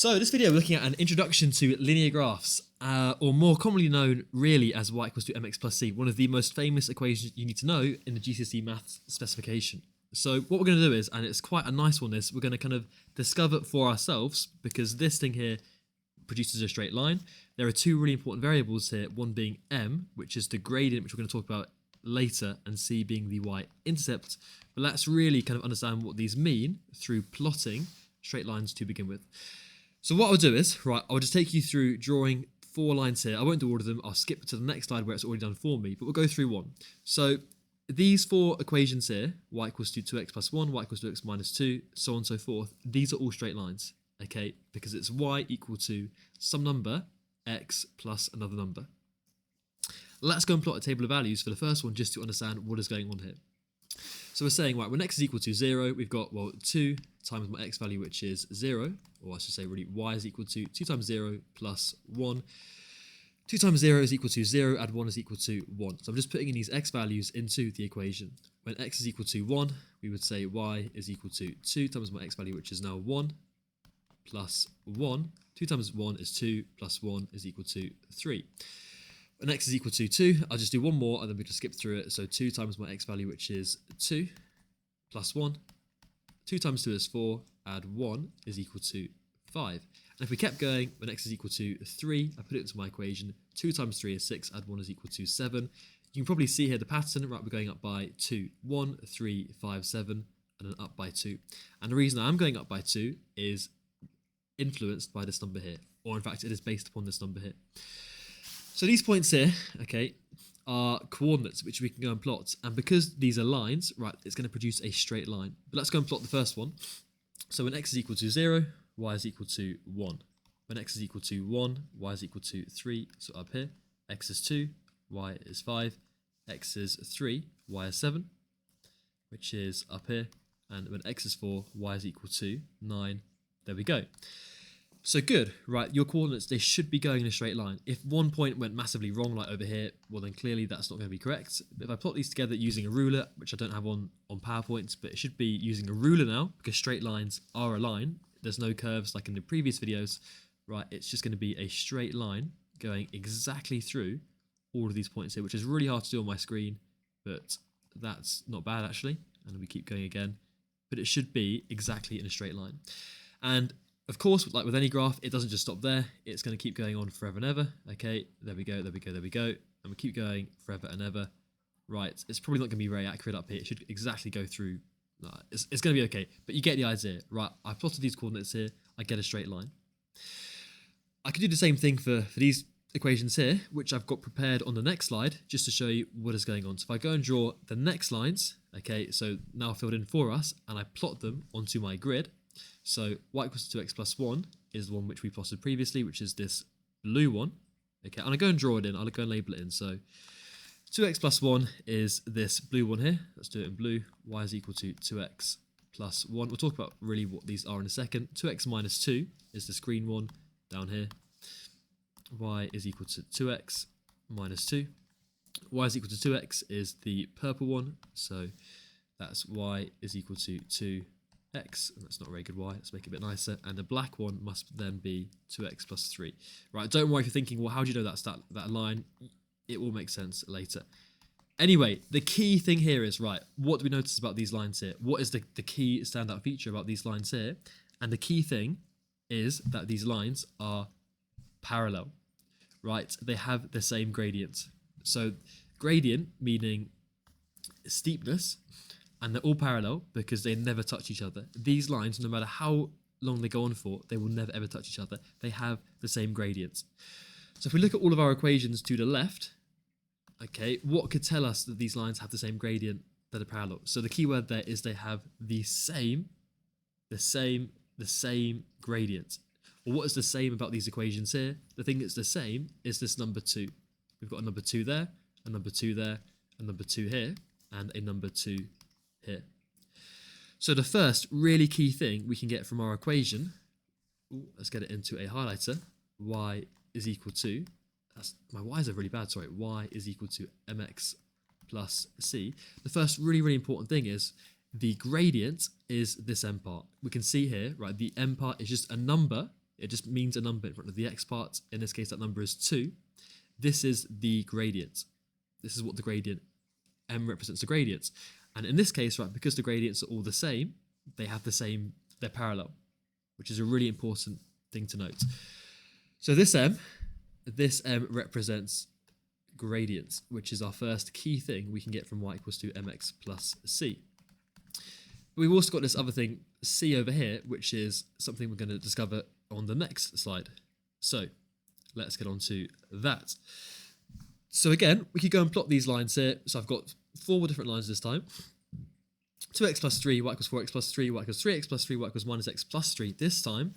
So this video we're looking at an introduction to linear graphs, or more commonly known really as y equals to mx plus c, one of the most famous equations you need to know in the GCSE maths specification. So what we're going to do is, and it's quite a nice one, we're going to kind of discover for ourselves, because this thing here produces a straight line. There are two really important variables here, one being m, which is the gradient, which we're going to talk about later, and c being the y-intercept. But let's really kind of understand what these mean through plotting straight lines to begin with. So what I'll do is, I'll just take you through drawing 4 lines here. I won't do all of them. I'll skip to the next slide where it's already done for me, but we'll go through one. So these 4 equations here, y equals to 2x plus 1, y equals to x minus 2, so on and so forth, these are all straight lines, okay? Because it's y equal to some number, x plus another number. Let's go and plot a table of values for the first one just to understand what is going on here. So we're saying, right, when x is equal to 0, we've got, 2 times my x value, which is 0, or I should say really y is equal to 2 times 0 plus 1. 2 times 0 is equal to 0, add 1 is equal to 1. So I'm just putting in these x values into the equation. When x is equal to 1, we would say y is equal to 2 times my x value, which is now 1, plus 1. 2 times 1 is 2, plus 1 is equal to 3. When x is equal to 2, I'll just do one more and then we just skip through it. So 2 times my x value, which is 2, plus 1. 2 times 2 is 4, add 1 is equal to 5. And if we kept going, when x is equal to 3, I put it into my equation. 2 times 3 is 6, add 1 is equal to 7. You can probably see here the pattern, right? We're going up by 2, 1, 3, 5, 7, and then up by 2. And the reason I'm going up by 2 is influenced by this number here, or in fact, it is based upon this number here. So these points here, okay, are coordinates which we can go and plot. And because these are lines, right, it's going to produce a straight line. But let's go and plot the first one. So when x is equal to 0, y is equal to 1. When x is equal to 1, y is equal to 3. So up here, x is 2, y is 5, x is 3, y is 7, which is up here. And when x is 4, y is equal to 9. There we go. So good, right, your coordinates, they should be going in a straight line. If one point went massively wrong, like over here, well then clearly that's not going to be correct. But if I plot these together using a ruler, which I don't have on PowerPoint, but it should be using a ruler now, because straight lines are a line. There's no curves like in the previous videos, right? It's just going to be a straight line going exactly through all of these points here, which is really hard to do on my screen, but that's not bad actually. And we keep going again, but it should be exactly in a straight line. And of course, like with any graph, it doesn't just stop there. It's going to keep going on forever and ever. Okay, there we go, there we go, there we go. And we keep going forever and ever. Right, it's probably not going to be very accurate up here. It should exactly go through. It's going to be okay, but you get the idea. Right, I plotted these coordinates here. I get a straight line. I could do the same thing for these equations here, which I've got prepared on the next slide, just to show you what is going on. So if I go and draw the next lines, okay, so now filled in for us, and I plot them onto my grid. So y equals to 2x plus 1 is the one which we plotted previously, which is this blue one. Okay, and I'll go and draw it in. I'll go and label it in. So 2x plus 1 is this blue one here. Let's do it in blue. Y is equal to 2x plus 1. We'll talk about really what these are in a second. 2x minus 2 is this green one down here. Y is equal to 2x minus 2. Y is equal to 2x is the purple one. So that's y is equal to 2x. That's not a very good y. Let's make it a bit nicer. And the black one must then be 2x plus 3. Right, don't worry if you're thinking, well, how do you know that's that line? It will make sense later. Anyway, the key thing here is, right, what do we notice about these lines here? What is the key standout feature about these lines here? And the key thing is that these lines are parallel, right? They have the same gradient. So gradient meaning steepness, and they're all parallel because they never touch each other. These lines, no matter how long they go on for, they will never ever touch each other. They have the same gradients. So if we look at all of our equations to the left, okay, what could tell us that these lines have the same gradient, that are parallel? So the key word there is they have the same gradient. Well, what is the same about these equations here? The thing that's the same is this number 2. We've got a number 2 there, a number 2 there, a number 2 here, and a number 2 here. So the first really key thing we can get from our equation, let's get it into a highlighter, y is equal to, my y's are really bad, sorry, y is equal to mx plus c. The first really important thing is the gradient is this m part. We can see here, right, the m part is just a number It just means a number in front of the x part. In this case, that number is 2. This is the gradient. This is what the gradient m represents the gradients. And in this case, right, because the gradients are all the same, they're parallel, which is a really important thing to note. So this m represents gradients, which is our first key thing we can get from y equals to mx plus c. But we've also got this other thing, c over here, which is something we're going to discover on the next slide. So let's get on to that. So again, we could go and plot these lines here. So I've got 4 different lines this time. 2x plus 3, y equals 4x plus 3, y equals 3x plus 3, y equals minus x plus 3. This time,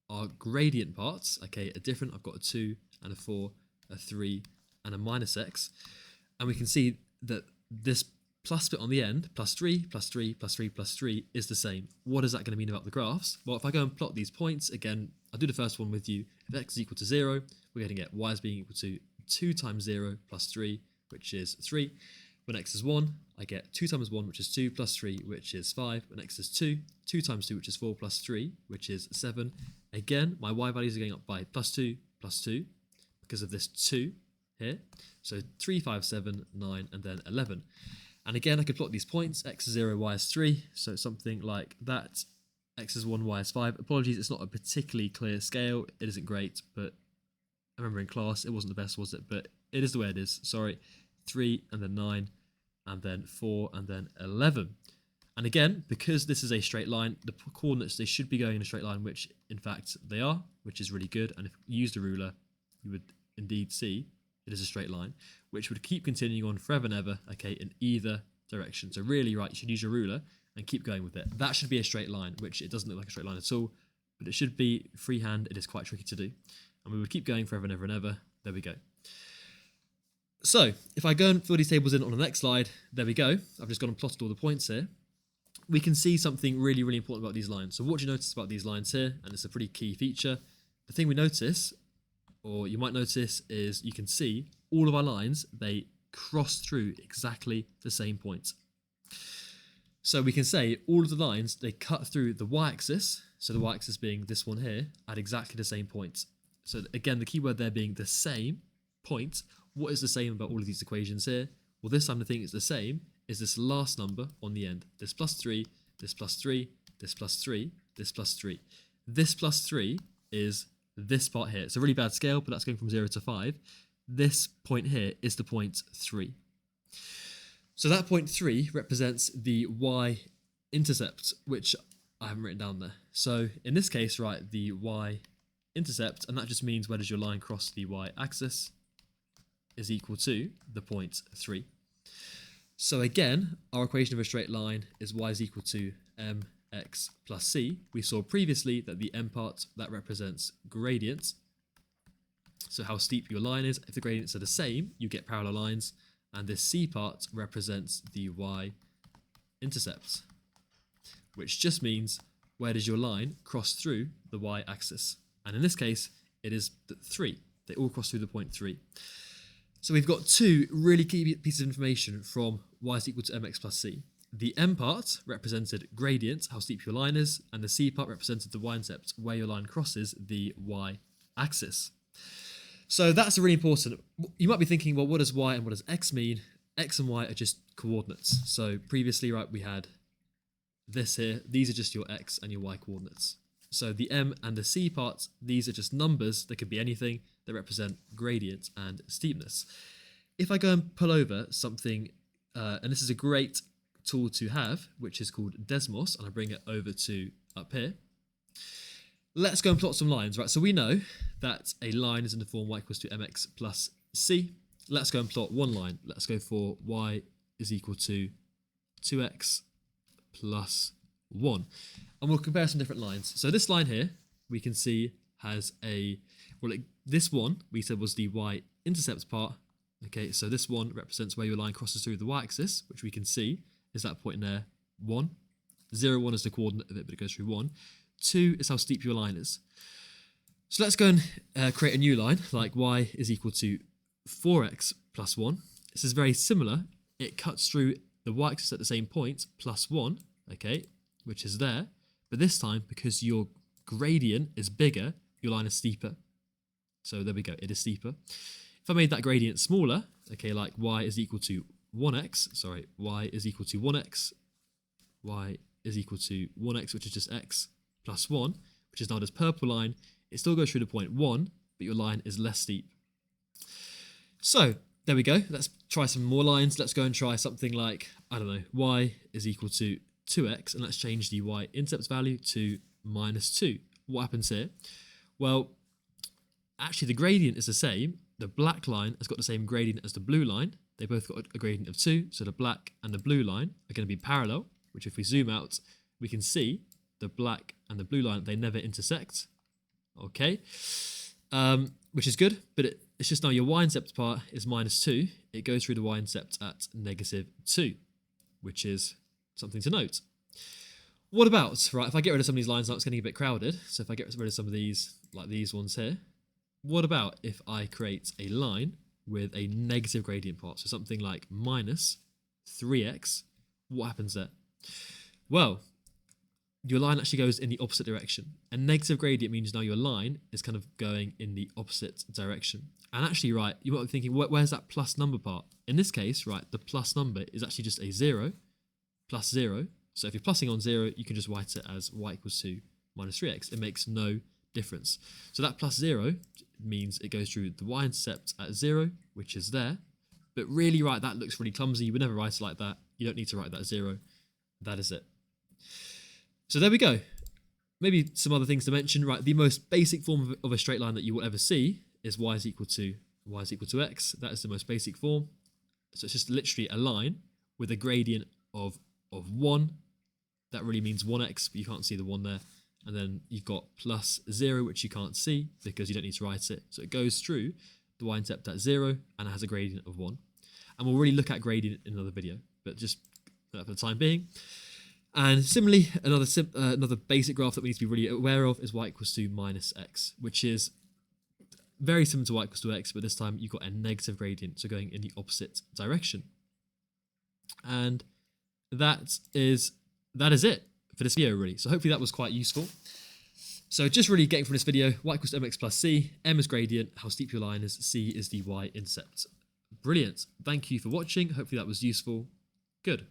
our gradient parts, okay, are different. I've got a 2 and a 4, a 3, and a minus x. And we can see that this plus bit on the end, plus 3, plus 3, plus 3, plus 3, is the same. What is that going to mean about the graphs? Well, if I go and plot these points, again, I'll do the first one with you. If x is equal to 0, we're going to get y as being equal to 2 times 0 plus 3, which is 3. When x is 1, I get 2 times 1, which is 2, plus 3, which is 5. When x is 2, 2 times 2, which is 4, plus 3, which is 7. Again, my y values are going up by plus 2, because of this 2 here. So 3, 5, 7, 9, and then 11. And again, I could plot these points. X is 0, y is 3. So something like that. X is 1, y is 5. Apologies, it's not a particularly clear scale. It isn't great, but I remember in class, it wasn't the best, was it? But it is the way it is. Sorry. 3, and then 9, and then 4, and then 11. And again, because this is a straight line, the coordinates, they should be going in a straight line, which in fact they are, which is really good. And if you used a ruler, you would indeed see it is a straight line, which would keep continuing on forever and ever, okay, in either direction. So really, right, you should use your ruler and keep going with it. That should be a straight line, which it doesn't look like a straight line at all, but it should be freehand. It is quite tricky to do. And we would keep going forever and ever and ever. There we go. So if I go and fill these tables in on the next slide, there we go. I've just gone and plotted all the points here. We can see something really, really important about these lines. So what do you notice about these lines here? And it's a pretty key feature. The thing we notice, or you might notice, is you can see all of our lines, they cross through exactly the same point. So we can say all of the lines, they cut through the y-axis, so the y-axis being this one here, at exactly the same point. So again, the key word there being the same point. What is the same about all of these equations here? Well, this time the thing is the same is this last number on the end. This plus 3, this plus 3, this plus 3, this plus 3. This plus 3 is this part here. It's a really bad scale, but that's going from 0 to 5. This point here is the point 3. So that point 3 represents the y-intercept, which I haven't written down there. So in this case, right, the y-intercept, and that just means where does your line cross the y-axis, is equal to the point 3. So again, our equation of a straight line is y is equal to mx plus c. We saw previously that the m part, that represents gradients. So how steep your line is. If the gradients are the same, you get parallel lines. And this c part represents the y-intercept, which just means where does your line cross through the y-axis. And in this case, it is 3. They all cross through the point 3. So we've got 2 really key pieces of information from y is equal to mx plus c. The m part represented gradient, how steep your line is, and the c part represented the y-intercept, where your line crosses the y-axis. So that's really important. You might be thinking, well, what does y and what does x mean? X and y are just coordinates. So previously, right, we had this here. These are just your x and your y coordinates. So the m and the c parts, these are just numbers. They could be anything that represent gradient and steepness. If I go and pull over something, and this is a great tool to have, which is called Desmos, and I bring it over to up here. Let's go and plot some lines, right? So we know that a line is in the form y equals to mx plus c. Let's go and plot one line. Let's go for y is equal to 2x plus 1. And we'll compare some different lines. So this line here, we can see has a, this one we said was the y-intercept part. Okay, so this one represents where your line crosses through the y-axis, which we can see is that point in there, 1. 0, 1 is the coordinate of it, but it goes through 1. 2 is how steep your line is. So let's go and create a new line, like y is equal to 4x plus 1. This is very similar. It cuts through the y-axis at the same point, plus 1, okay, which is there. But this time, because your gradient is bigger, your line is steeper. So there we go, it is steeper. If I made that gradient smaller, okay, like y is equal to 1x, sorry, y is equal to 1x, y is equal to 1x, which is just x plus 1, which is now this purple line, it still goes through the point 1, but your line is less steep. So there we go. Let's try some more lines. Let's go and try something like, I don't know, y is equal to 2x, and let's change the y-intercept value to -2. What happens here? Well, actually the gradient is the same. The black line has got the same gradient as the blue line. They both got a gradient of 2, so the black and the blue line are going to be parallel, which if we zoom out, we can see the black and the blue line, they never intersect. Okay, which is good, but it's just now your y-intercept part is -2. It goes through the y-intercept at -2, which is something to note. What about, right, if I get rid of some of these lines now, it's getting a bit crowded. So if I get rid of some of these, like these ones here, what about if I create a line with a negative gradient part? So something like -3x, what happens there? Well, your line actually goes in the opposite direction. A negative gradient means now your line is kind of going in the opposite direction. And actually, right, you might be thinking, where's that plus number part? In this case, right, the plus number is actually just a 0 plus 0. So if you're plussing on 0, you can just write it as y equals to -3x. It makes no difference. So that plus 0 means it goes through the y-intercept at 0, which is there. But really, right, that looks really clumsy. You would never write it like that. You don't need to write that 0. That is it. So there we go. Maybe some other things to mention, right? The most basic form of a straight line that you will ever see is y is equal to x. That is the most basic form. So it's just literally a line with a gradient of 1. That really means 1x, but you can't see the 1 there. And then you've got plus 0, which you can't see because you don't need to write it. So it goes through the y-intercept at 0 and it has a gradient of 1. And we'll really look at gradient in another video, but just for the time being. And similarly, another basic graph that we need to be really aware of is y equals to -x, which is very similar to y equals to x, but this time you've got a negative gradient, so going in the opposite direction. And that is it for this video, really. So hopefully that was quite useful. So just really getting from this video, y equals to mx plus c, m is gradient, how steep your line is, c is the y-intercept. Brilliant. Thank you for watching. Hopefully that was useful. Good.